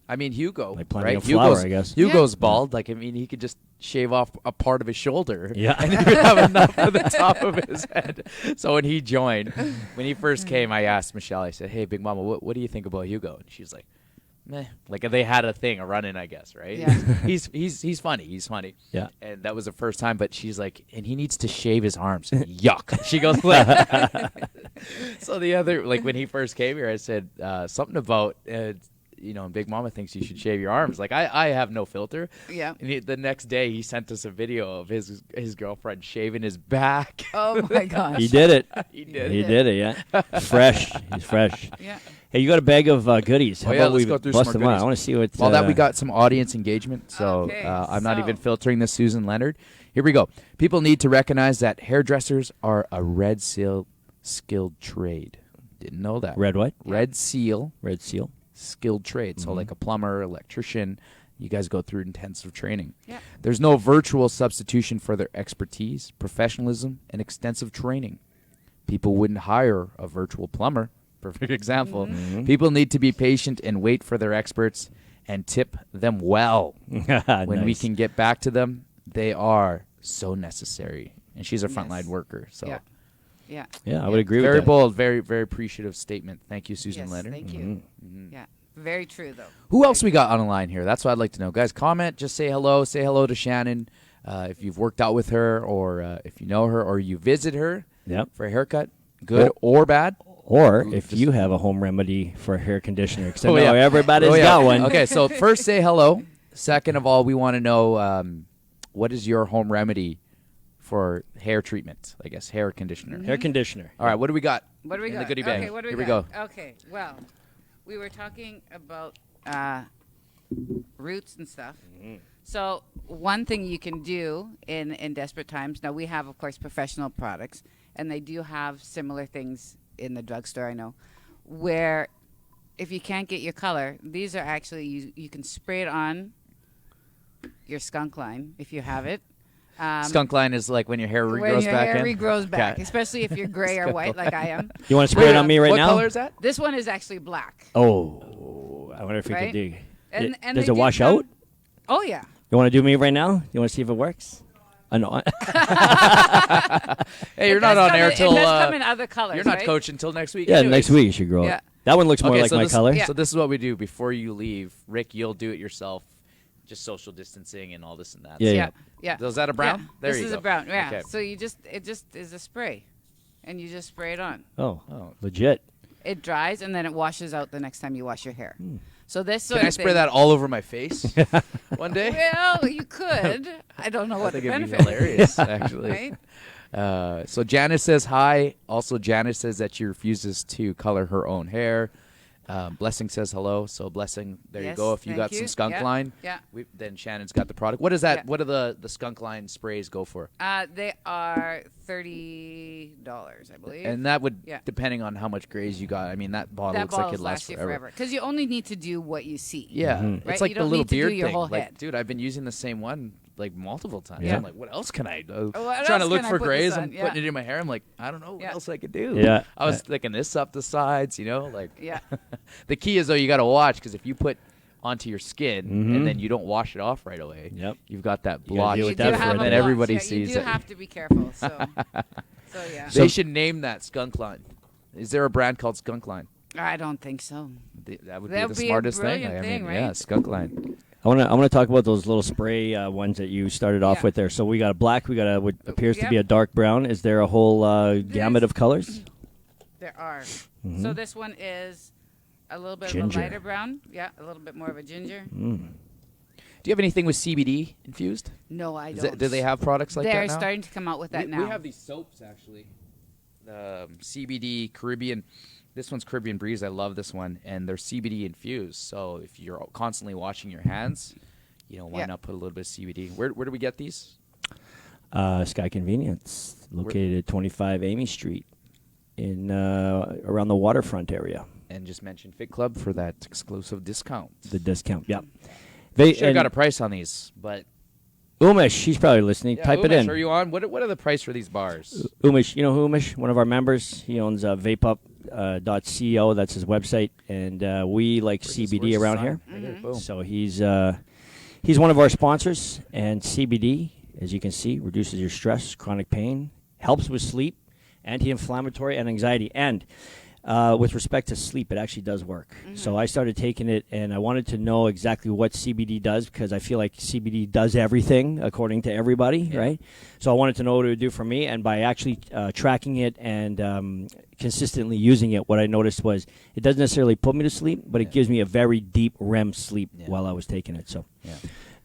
I mean, Hugo, Like planting right? a flower, I guess. Hugo's bald. Like, I mean, he could just shave off a part of his shoulder. Yeah. And he would have enough for the top of his head. So when he joined, when he first came, I asked Michelle, I said, hey, Big Mama, what do you think about Hugo? And she's like, meh. Like, they had a run-in, I guess, right? Yeah. He's funny. He's funny. Yeah. And that was the first time, but she's like, and he needs to shave his arms. Yuck. She goes like, So the other, like when he first came here, I said something about, Big Mama thinks you should shave your arms. Like I have no filter. Yeah. And the next day he sent us a video of his girlfriend shaving his back. Oh my gosh. He did it. He did. He did it. Yeah. Fresh. He's fresh. Yeah. Hey, you got a bag of goodies. How Oh, yeah, about let's we go through bust some them more out? goodies. I want to see what. Well, that we got some audience engagement, so Okay, I'm not so- even filtering this, Susan Leonard. Here we go. People need to recognize that hairdressers are a red seal skilled trade. Didn't know that. Red what? Red seal Red seal. skilled trade. So like a plumber, electrician, you guys go through intensive training. Yeah. There's no virtual substitution for their expertise, professionalism, and extensive training. People wouldn't hire a virtual plumber. Perfect example. People need to be patient and wait for their experts and tip them well. When we can get back to them, they are so necessary. And she's a frontline Yes. worker. So Yeah. Yeah. Yeah, I would agree very with that. bold, very, very appreciative statement. Thank you, Susan Yes, Leonard. thank you. Yeah. Very true, though. Who else we got on the line here? That's what I'd like to know. Guys, comment. Just say hello. Say hello to Shannon. If you've worked out with her or if you know her or you visit her Yep. for a haircut, good or bad. Or Ooh, if just- you have a home remedy for a hair conditioner, because I Oh, know yeah. everybody's Oh, yeah. got one. Okay, so first say hello. Second of all, we want to know what is your home remedy for hair treatment, I guess, hair conditioner. Hair conditioner. All right, what do we got? What do we in got? the goodie bag? Okay, what do we Here got? we go. Okay, well, we were talking about roots and stuff. So one thing you can do in desperate times, now we have, of course, professional products, and they do have similar things in the drugstore, I know, where if you can't get your color, these are actually, you can spray it on your skunk line if you have it. Skunk line is like when your hair When regrows your back hair in. regrows back, Okay. especially if you're gray or white like I am. You want to spray it on me right what now? color is that? This one is actually black. Oh, I wonder if we Right? could dig. And Does they it do wash come- out? Oh, yeah. You want to do me right now? You want to see if it works? I know. Hey, you're It not does on come air in- till It does come in other colors, you're not right? coaching until next week. Yeah, anyways. next week you should grow Yeah. it. That one looks more Okay, like so my this, color. Yeah. So this is what we do before you leave. Rick, you'll do it yourself. Just social distancing and all this and that. Yeah, So- yeah. Yeah. Is that a brown? Yeah. There this you is go. a brown. Yeah. Okay. So it just is a spray, and you just spray it on. Oh, Oh. legit. It dries, and then it washes out the next time you wash your hair. So this sort Can I of spray thing- that all over my face one day? Well, you could. I don't know I what the think it'd be benefit hilarious, is. actually. Right? So Janice says hi. Also, Janice says that she refuses to color her own hair. Blessing says hello. So Blessing, there you Yes, go. If you thank got you. some skunk Yeah, line, yeah. then Shannon's got the product. What is that? Yeah. What do the skunk line sprays go for? They are $30, I believe. And that would, Yeah. depending on how much grays you got. I mean, that bottle that looks like bottle it lasts lasts you forever. forever because you only need to do what you see. Yeah, Mhm. Right? it's like You the don't little need to do beard your thing. whole Like, head. dude, I've been using the same one like multiple times. Yeah. I'm like, what else can I do? What Trying to else look can I for put grays. this on? I'm Yeah. putting it in my hair. I'm like, I don't know what Yeah. else I could do. Yeah. I was thinking this up the sides. Like. Yeah. The key is though you got to watch because if you put onto your skin Mhm. and then you don't wash it off right away, Yep. you've got that You gotta blotch deal You with do that have for a a minute. that blotch. everybody Yeah, sees. You do it. have to be careful. So yeah. They should name that skunk line. Is there a brand called Skunk Line? I don't think so. That would That'd be the be a smartest thing. brilliant I thing, mean, yeah, right? Skunk Line. I want to talk about those little spray ones that you started off Yeah. with there. So we got a black, we got a what appears to Yep. be a dark brown. Is there a whole gamut of colors? There are. Mm-hmm. So this one is a little bit Ginger. of a lighter brown. Yeah, a little bit more of a ginger. Do you have anything with CBD infused? No, I Is don't. that, do they have products like They're that now? starting to come out with that now. We have these soaps actually. CBD Caribbean. This one's Caribbean Breeze. I love this one, and they're CBD infused. So if you're constantly washing your hands, why Yeah. not put a little bit of CBD? Where do we get these? Sky Convenience, located at 25 Amy Street, in around the waterfront area. And just mention Fit Club for that exclusive discount. The discount, yep. Should have got a price on these, but Umesh, she's probably listening. yeah, Type it Umesh, in. Are you on? What are the price for these bars? Umesh, you know who Umesh? One of our members. He owns vapeup.co. That's his website, and we like CBD around here. Boom. So he's one of our sponsors, and CBD, as you can see, reduces your stress, chronic pain, helps with sleep, anti-inflammatory, and anxiety. And With respect to sleep, it actually does work. So I started taking it, and I wanted to know exactly what CBD does, because I feel like CBD does everything according to everybody, right? So I wanted to know what it would do for me, and by actually tracking it and consistently using it, what I noticed was it doesn't necessarily put me to sleep, but it gives me a very deep REM sleep while I was taking it. So,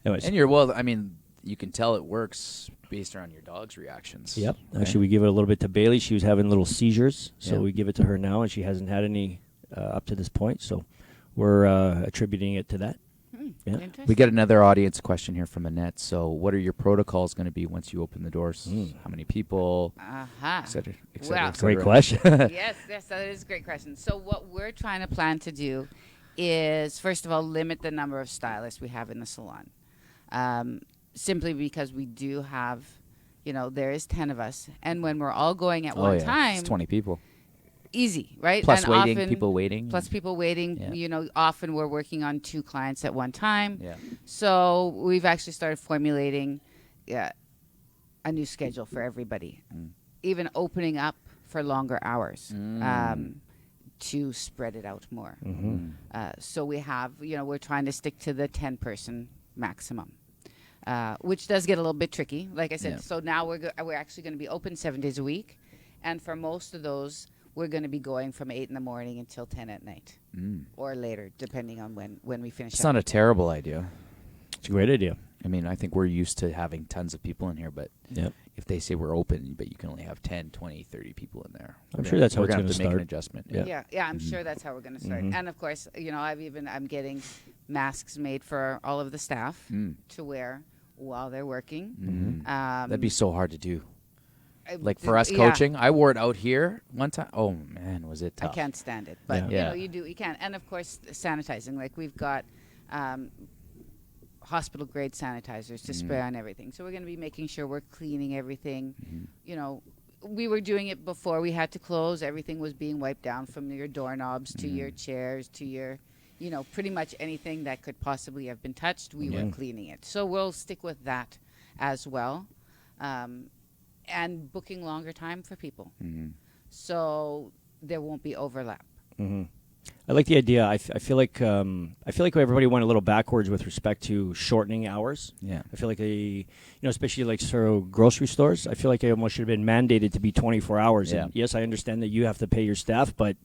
anyways. And I mean, you can tell it works based around your dog's reactions. Yep. Right? Actually, we give it a little bit to Bailey. She was having little seizures, so we give it to her now, and she hasn't had any up to this point. So we're attributing it to that. Interesting. We get another audience question here from Annette. So what are your protocols going to be once you open the doors? How many people? Et cetera, et cetera, Well, et cetera. Great question. yes, that is a great question. So what we're trying to plan to do is, first of all, limit the number of stylists we have in the salon. Simply because we do have, there is 10 of us. And when we're all going at one time, it's 20 people. Easy, right? Plus and waiting, often, people waiting. Plus people waiting. Yeah. Often we're working on 2 clients at one time. Yeah. So we've actually started formulating a new schedule for everybody. Even opening up for longer hours to spread it out more. So we have, we're trying to stick to the 10-person maximum. Which does get a little bit tricky. Like I said, so now we're actually going to be open 7 days a week. And for most of those, we're going to be going from 8 in the morning until 10 at night. Or later, depending on when we finish. It's not a terrible idea. It's a great idea. I mean, I think we're used to having tons of people in here, but if they say we're open, but you can only have 10, 20, 30 people in there. I'm sure that's how we're it's gonna going have to to make an start. adjustment. Yeah, I'm sure that's how we're going to start. And of course, I'm getting masks made for all of the staff to wear while they're working. That'd be so hard to do. Like d- for us yeah. coaching, I wore it out here one time. Oh man, was it I tough? can't stand it, but Yeah. you can. And of course, sanitizing. Like we've got hospital grade sanitizers to spray on everything. So we're going to be making sure we're cleaning everything. We were doing it before we had to close. Everything was being wiped down, from your doorknobs to your chairs to your, pretty much anything that could possibly have been touched. We were cleaning it. So we'll stick with that as well. And booking longer time for people. So there won't be overlap. I like the idea. I feel like everybody went a little backwards with respect to shortening hours. Yeah. I feel like especially like grocery stores. I feel like it almost should have been mandated to be 24 hours. Yeah. And yes, I understand that you have to pay your staff, but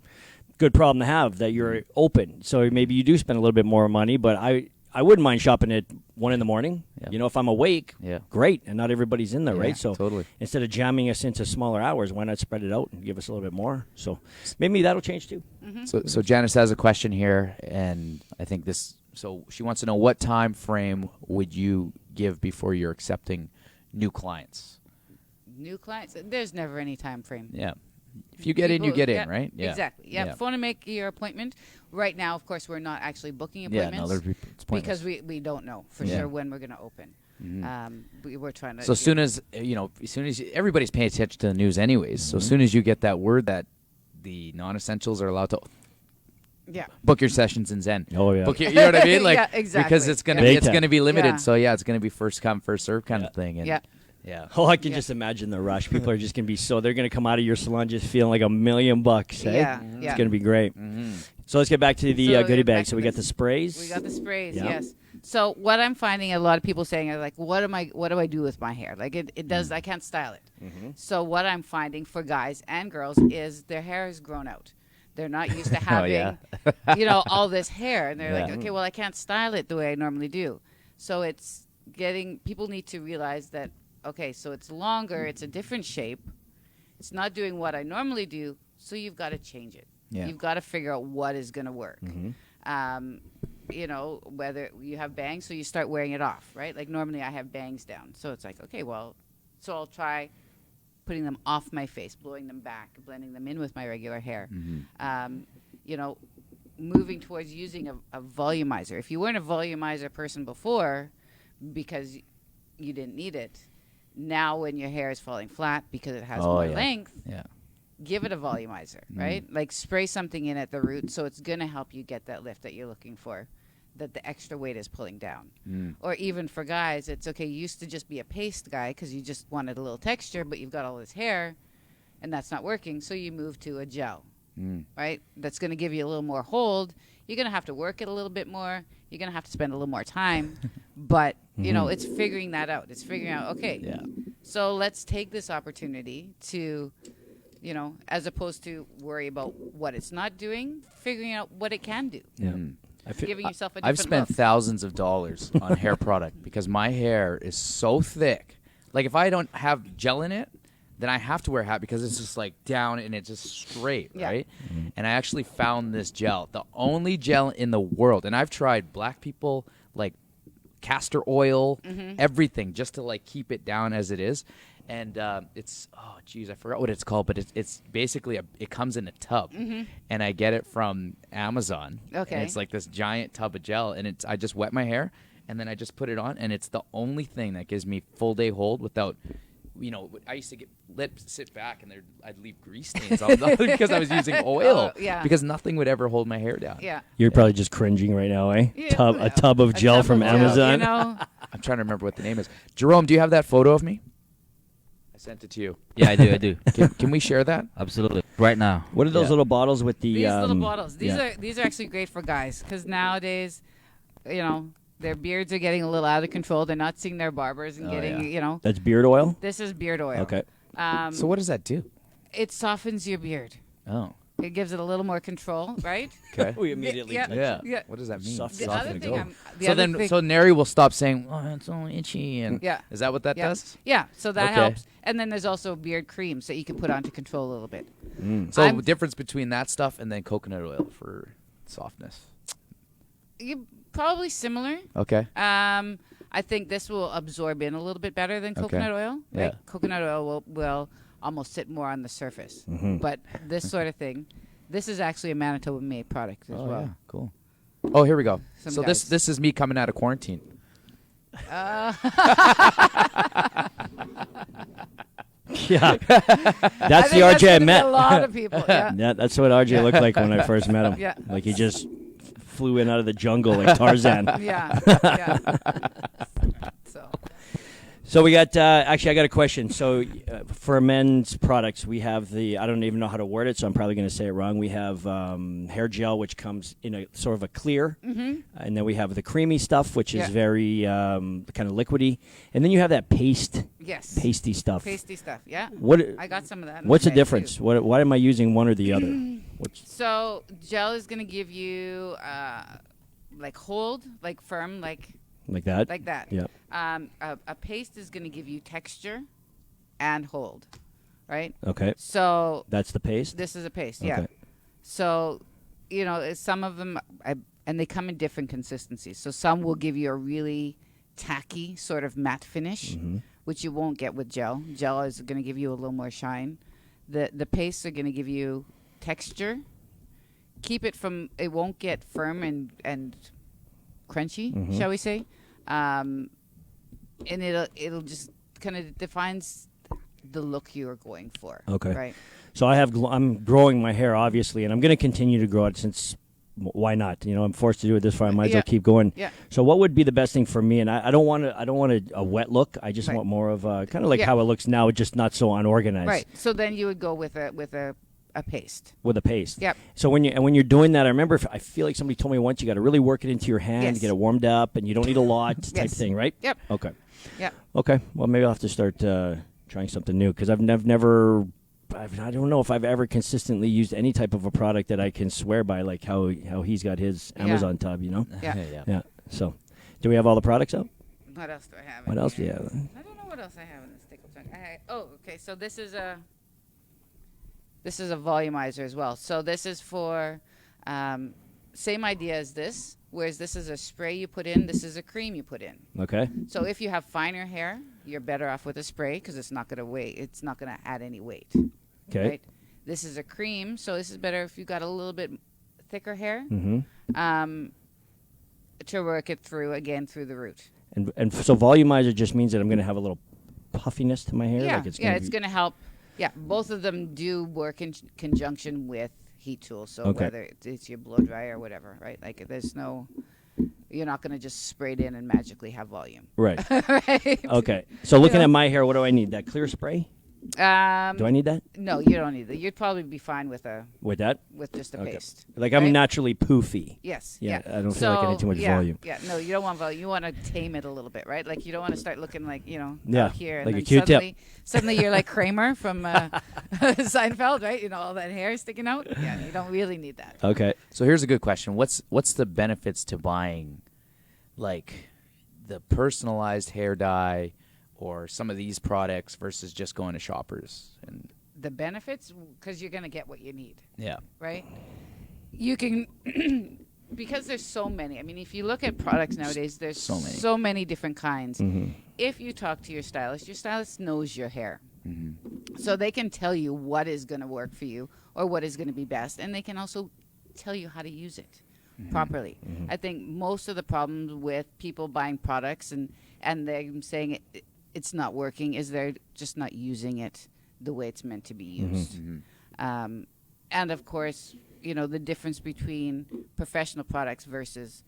good problem to have that you're open. So maybe you do spend a little bit more money, but I wouldn't mind shopping at 1 in the morning. Yeah. If I'm awake, Yeah. great, and not everybody's in there, Yeah, right? So totally. instead of jamming us into smaller hours, why not spread it out and give us a little bit more? So maybe that'll change too. So Janice has a question here, and I think this. So she wants to know, what time frame would you give before you're accepting new clients? New clients, there's never any time frame. Yeah. If you get in, you People- get yeah, in, right? Yeah. Exactly. Yeah. Phone and make your appointment. Right now, of course, we're not actually booking Yeah. appointments No, it's pointless. because we don't know for Yeah. sure when we're going to open. We're trying to. So as soon as everybody's paying attention to the news anyways. So as soon as you get that word that the non-essentials are allowed to book your sessions in Zen. Oh yeah. Book your, you know what I mean? Like, Yeah, exactly. because it's gonna Big it's time. gonna be limited. Yeah. So it's gonna be first come first serve kind of thing. And Yeah. Oh, I can just imagine the rush. People are just going to be they're going to come out of your salon just feeling like $1 million, eh? Yeah, It's yeah. going to be great. So let's get back to the So, goodie back bag. to So we got this. the sprays. We got the sprays, Yeah. yes. So what I'm finding a lot of people saying are like, what do I do with my hair? Like it does, I can't style it. So what I'm finding for guys and girls is their hair has grown out. They're not used to having, all this hair. And they're like, okay, well, I can't style it the way I normally do. So it's people need to realize that, okay, so it's longer, it's a different shape. It's not doing what I normally do, so you've got to change it. Yeah. You've got to figure out what is going to work. Whether you have bangs, so you start wearing it off, right? Like normally I have bangs down. So it's like, okay, well, so I'll try putting them off my face, blowing them back, blending them in with my regular hair. Moving towards using a volumizer. If you weren't a volumizer person before because you didn't need it, now when your hair is falling flat because it has more length, give it a volumizer, right? Like spray something in at the root so it's going to help you get that lift that you're looking for, that the extra weight is pulling down. Or even for guys, it's okay, you used to just be a paste guy because you just wanted a little texture, but you've got all this hair and that's not working, so you move to a gel. right? That's going to give you a little more hold. You're going to have to work it a little bit more. You're going to have to spend a little more time. But, you know, it's figuring that out. It's figuring out, okay, so let's take this opportunity to, you know, as opposed to worry about what it's not doing, figuring out what it can do. Yeah. Giving yourself a different I've spent look. thousands of dollars on hair product because my hair is so thick. Like if I don't have gel in it, then I have to wear a hat because it's just like down and it's just straight, right? And I actually found this gel, the only gel in the world. And I've tried black people, like castor oil, everything just to like keep it down as it is. And it's, oh geez, I forgot what it's called, but it's basically it comes in a tub, and I get it from Amazon. Okay. And it's like this giant tub of gel, and I just wet my hair, and then I just put it on, and it's the only thing that gives me full day hold without, you know, I used to sit back and I'd leave grease stains on them because I was using oil. Because nothing would ever hold my hair down. You're probably just cringing right now, eh? Yeah, A tub of gel from Amazon. You know? I'm trying to remember what the name is. Jerome, do you have that photo of me? I sent it to you. Yeah, I do. Can we share that? Absolutely. Right now. What are those little bottles with the... These little bottles. yeah. These are actually great for guys because nowadays, you know, their beards are getting a little out of control. They're not seeing their barbers and you know. That's beard oil? This is beard oil. Okay. So what does that do? It softens your beard. Oh. It gives it a little more control, right? Okay. We immediately... Yeah. Yeah. What does that mean? Soft- The Soften other it thing, go. So Neri will stop saying, "Oh, it's all itchy," and Yeah. is that what that does? Yeah, so that Okay. helps. And then there's also beard creams that you can put on to control a little bit. So I'm- the difference between that stuff and then coconut oil for softness. Probably similar. Okay. I think this will absorb in a little bit better than coconut oil. Right? Yeah. Coconut oil will almost sit more on the surface. But this sort of thing, this is actually a Manitoba-made product as well. Yeah. Cool. Oh, here we go. Some So guys. this is me coming out of quarantine. Yeah. That's I the think RJ I gonna be met. A lot of people. Yeah. Yeah, that's what RJ looked like when I first met him. Yeah. Like he just flew in out of the jungle like Tarzan. Yeah. Yeah. So we got, actually, I got a question. So for men's products, we have I don't even know how to word it, so I'm probably going to say it wrong. We have hair gel, which comes in a sort of a clear. And then we have the creamy stuff, which is very kind of liquidy. And then you have that Yes. pasty stuff. Pasty stuff, yeah. What? I got some of that. in What's the bag, difference? too. Why am I using one or the other? So gel is going to give you like hold, like firm, like that? like that. Yeah. A paste is going to give you texture and hold, right? Okay. So That's the paste? this is a paste, Okay. yeah. So, you know, some of them, and they come in different consistencies. So some will give you a really tacky sort of matte finish, which you won't get with gel. Gel is going to give you a little more shine. The pastes are going to give you texture. Keep it from, it won't get firm and crunchy, shall we say. And it'll just kind of defines the look you're going for. Okay. Right. So I'm growing my hair, obviously, and I'm going to continue to grow it since why not? You know, I'm forced to do it this far. I might as well keep going. Yeah. So what would be the best thing for me? And I don't want a wet look. I just want more of a kind of like how it looks now, just not so unorganized. Right. So then you would go with a paste. With a paste. Yep. So when you're doing that, I remember I feel like somebody told me once you got to really work it into your hand, Yes. get it warmed up, and you don't need a lot type thing, right? Yep. Okay. Yep. Okay. Well, maybe I'll have to start trying something new because I've never. I don't know if I've ever consistently used any type of a product that I can swear by, like how he's got his Amazon tub, you know? Yeah. Yeah. So, do we have all the products out? What else do I have? What in else do here? you have? I don't know what else I have in this stickle chunk. Okay. So this is a volumizer as well. So this is for same idea as this, whereas this is a spray you put in. This is a cream you put in. Okay. So if you have finer hair, you're better off with a spray because it's not going to weigh. It's not going to add any weight. Okay. Right? This is a cream, so this is better if you got a little bit thicker hair. To work it through the root. And so volumizer just means that I'm going to have a little puffiness to my hair. Yeah, Like it's it's going to help. Yeah, both of them do work in conjunction with heat tools. So whether it's your blow dryer or whatever, right? Like you're not going to just spray it in and magically have volume. Right. Right. Okay. So looking at my hair, what do I need? That clear spray? Do I need that? No, you don't need that. You'd probably be fine with With just a Okay. paste. Like I'm right? naturally poofy. Yes. Yeah, Yeah. I don't feel like I need too much volume. Yeah. No, you don't want volume. You want to tame it a little bit, right? Like you don't want to start looking like Yeah, out here, and like a then Q-tip. Suddenly you're like Kramer from Seinfeld, right? All that hair sticking out. Yeah, you don't really need that. Okay. So here's a good question. What's the benefits to buying, like, the personalized hair dye or some of these products versus just going to Shoppers? And The benefits, because you're going to get what you need, yeah. right? You can, because there's so many. I mean, if you look at products nowadays, there's so many different kinds. Mm-hmm. If you talk to your stylist knows your hair. So they can tell you what is going to work for you or what is going to be best. And they can also tell you how to use it properly. I think most of the problems with people buying products and they're saying it's not working is they're just not using it the way it's meant to be used. And of course, the difference between professional products versus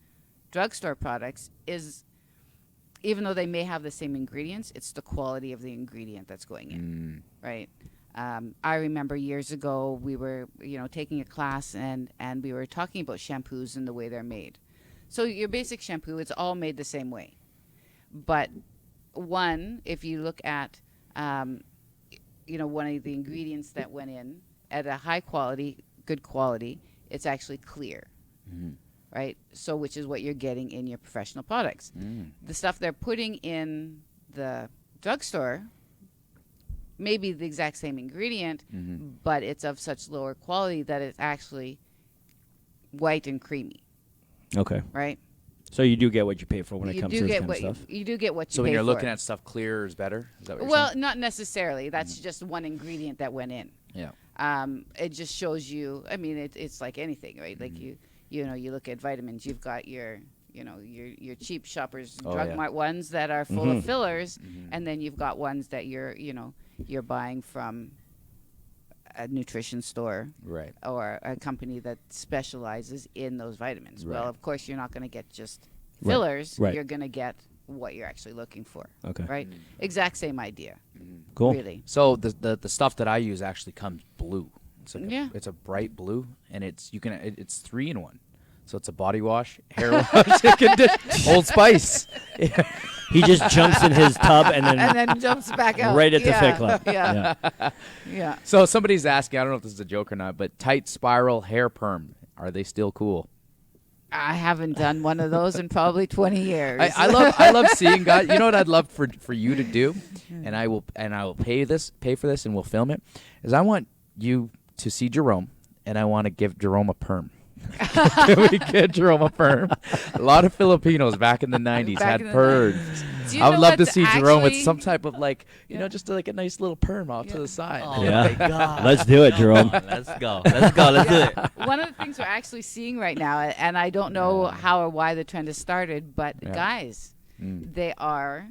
drugstore products is, even though they may have the same ingredients, it's the quality of the ingredient that's going in, right? I remember years ago we were, taking a class and we were talking about shampoos and the way they're made. So your basic shampoo, it's all made the same way. But one, if you look at, one of the ingredients that went in at a high quality, good quality, it's actually clear. Right? So which is what you're getting in your professional products. The stuff they're putting in the drugstore may be the exact same ingredient, but it's of such lower quality that it's actually white and creamy. Okay. Right? So you do get what you pay for when it comes to this kind of stuff. You do get what you pay for. So when you're looking at stuff, clear is better? Is that what you're saying? Not necessarily. That's just one ingredient that went in. Yeah. It just shows you, I mean, it's like anything, right? Like you look at vitamins, you've got your cheap Shoppers Drug Mart ones that are full of fillers, and then you've got ones that you're buying from a nutrition store, right, or a company that specializes in those vitamins. Right. Well, of course, you're not going to get just fillers. Right. You're going to get what you're actually looking for. Okay. Right? Exact same idea. Cool. Really. So the stuff that I use actually comes blue. It's like Yeah. it's a bright blue, and it's 3-in-1. So it's a body wash, hair wash, and conditioner. Old Spice. He just jumps in his tub and then jumps back out. right at the Fit Club. Yeah. Yeah. Yeah. So somebody's asking, I don't know if this is a joke or not, but tight spiral hair perm, are they still cool? I haven't done one of those in probably 20 years. I love seeing guys. You know what I'd love for you to do, and I will pay for this, and we'll film it. Is I want you to see Jerome, and I want to give Jerome a perm. Can we get Jerome a perm? A lot of Filipinos back in the 90s had perms. I would love to see Jerome with some type of just like a nice little perm off to the side. Oh Yeah. my God. Let's do it, Jerome. Let's go. Let's do it. One of the things we're actually seeing right now, and I don't know how or why the trend has started, but guys, they are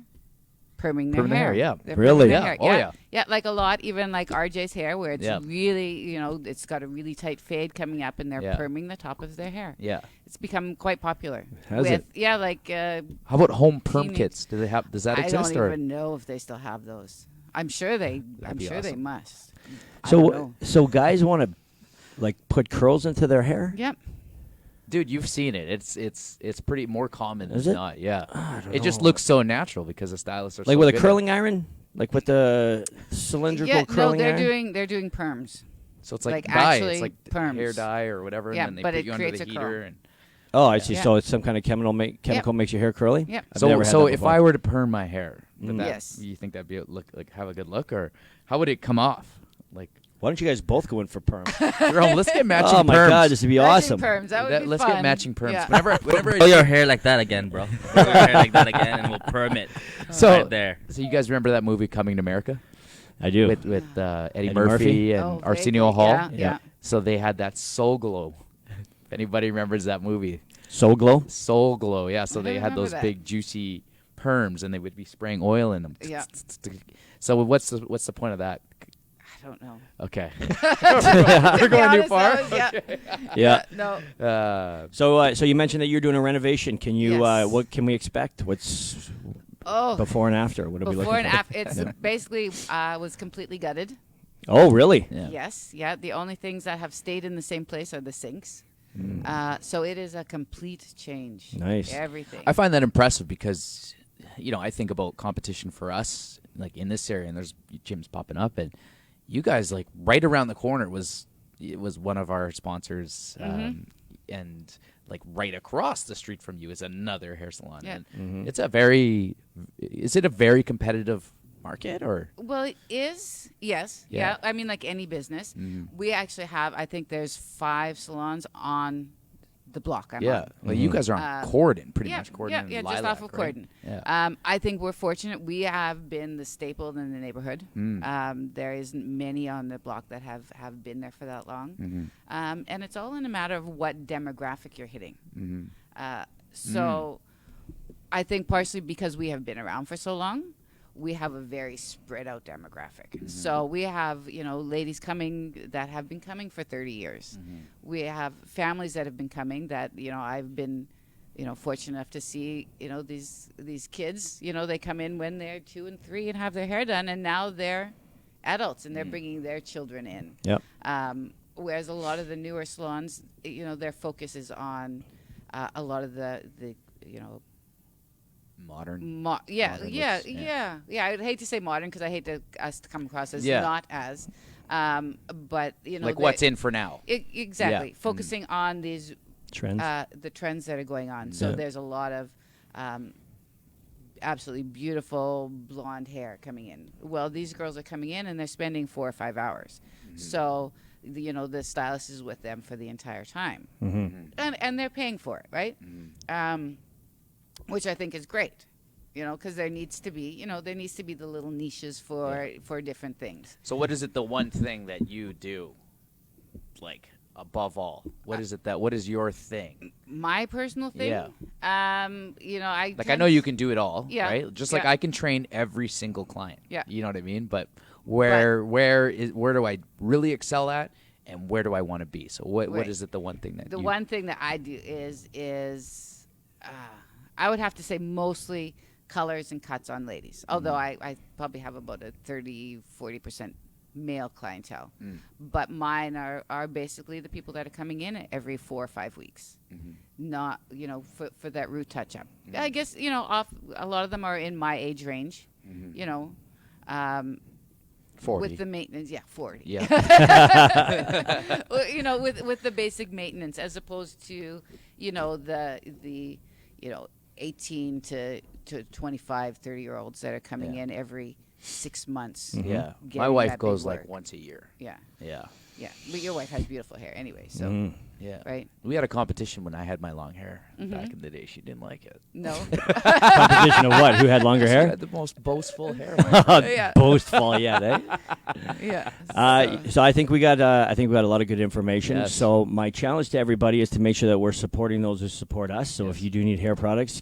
perming their hair. Yeah. They're Really? perming their Yeah. hair. Oh, yeah. Yeah, like a lot, even like RJ's hair, where it's Yeah. really, it's got a really tight fade coming up, and they're Yeah. perming the top of their hair. Yeah. It's become quite popular. Has it? Yeah, like How about home perm Teeny- kits? Does that I exist? don't or? even know if they still have those. I'm sure they be they awesome. must. I don't know. So guys want to put curls into their hair? Yep. Dude, you've seen it. It's pretty more common Is than it? not. Yeah. I don't It just know. looks so natural because the stylists are Like so with a good at curling iron? Like with the cylindrical curling they're iron? doing perms. So it's like, like dye. actually it's like perms. hair dye or whatever, Yeah, and then they but put it you under creates the a curl. heater. And Oh, I see. Yeah. So it's some kind of chemical makes your hair curly? Yep. I've never had so that if before. I were to perm my hair, Yes. you think that'd be have a good look, or how would it come off? Like, Why don't you guys both go in for perm? Jerome, let's get matching Oh my perms. God, this would be Matching awesome. Perms. That would be Let's fun. get matching perms. Yeah. Whenever Grow your hair like that again, bro. Grow your hair like that again, and we'll perm it So- right there. So you guys remember that movie Coming to America I do. with Eddie Eddie Murphy, Murphy? and Oh, Arsenio vaguely. Hall? Yeah. So they had that Soul Glow. If anybody remembers that movie, Soul Glow? Soul Glow. Yeah. So I they don't had remember those that. big juicy perms, and they would be spraying oil in them. Yeah. So what's the point of that? I don't know. Okay. To We're be going too honest, far. that was- Yeah. No. So you mentioned that you're doing a renovation. Can you Yes. what can we expect? What's Oh, Before and after. What are we before looking and for? after, it's basically was completely gutted. Oh, really? Yeah. Yes, yeah. The only things that have stayed in the same place are the sinks. So it is a complete change. Nice. Everything. I find that impressive because, I think about competition for us, like in this area, and there's gyms popping up, and you guys, like right around the corner was one of our sponsors, and like right across the street from you is another hair salon. Yeah. And is it a very competitive market or? Well, it is. Yes. Yeah. Yeah. I mean, like any business, we actually have. I think there's 5 salons on the block. I'm on. Well, you guys are on Cordon, pretty Yeah, much Cordon. yeah, and yeah, just Lilac, off of right? Cordon. Yeah. I think we're fortunate. We have been the staple in the neighborhood. There isn't many on the block that have been there for that long. And it's all in a matter of what demographic you're hitting. So I think partially because we have been around for so long, we have a very spread out demographic. So we have, ladies coming that have been coming for 30 years. We have families that have been coming that, I've been, fortunate enough to see, these kids, they come in when they're 2 and 3 and have their hair done, and now they're adults and they're bringing their children in. Yep. Whereas a lot of the newer salons, their focus is on a lot of the Modern. yeah. I'd hate to say modern because I hate us to come across as not as, but Like what's in for now. Exactly. Yeah. Focusing on these Trends. the trends that are going on. So Yeah. there's a lot of absolutely beautiful blonde hair coming in. Well, these girls are coming in and they're spending 4 or 5 hours. So the stylist is with them for the entire time, and they're paying for it, right? Which I think is great, because there needs to be, the little niches for different things. So what is it, the one thing that you do, like, above all? What is your thing? My personal thing? Yeah. I know you can do it all, Yeah. right? Just like Yeah. I can train every single client. Yeah. You know what I mean? But where do I really excel at, and where do I want to be? So what Right. is it, the one thing that The you... one thing that I do is I would have to say mostly colors and cuts on ladies, although I probably have about a 40% male clientele. But mine are basically the people that are coming in every 4 or 5 weeks, not, for that root touch-up. I guess, a lot of them are in my age range, 40. with the maintenance, 40. Yeah. Well, with the basic maintenance, as opposed to, the 18 to 25, 30-year-olds that are coming in every 6 months. Yeah. My getting wife that big goes like work. once a year. Yeah, Yeah. yeah. But your wife has beautiful hair anyway, so Yeah. right? We had a competition when I had my long hair back in the day. She didn't like it. No. Competition of what? Who had longer She hair? had the most boastful hair. Yeah. Boastful, yeah. Yeah. So I think we got a lot of good information. Yes. So my challenge to everybody is to make sure that we're supporting those who support us. So if you do need hair products,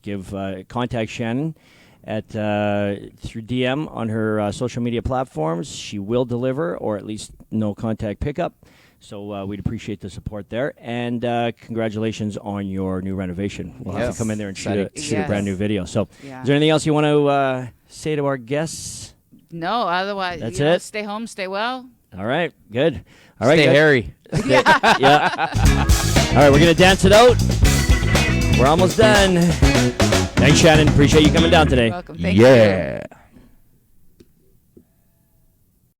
contact Shannon at through DM on her social media platforms. She will deliver, or at least no contact pickup. So we'd appreciate the support there. And congratulations on your new renovation. We'll have to come in there and shoot a brand new video. So is there anything else you want to say to our guests? No, otherwise, That's it? Stay home, stay well. All right, good. All right, Stay guys. hairy. Yeah. All right, we're going to dance it out. We're almost done. Thanks, Shannon. Appreciate you coming down today. Welcome. Thank you. Yeah.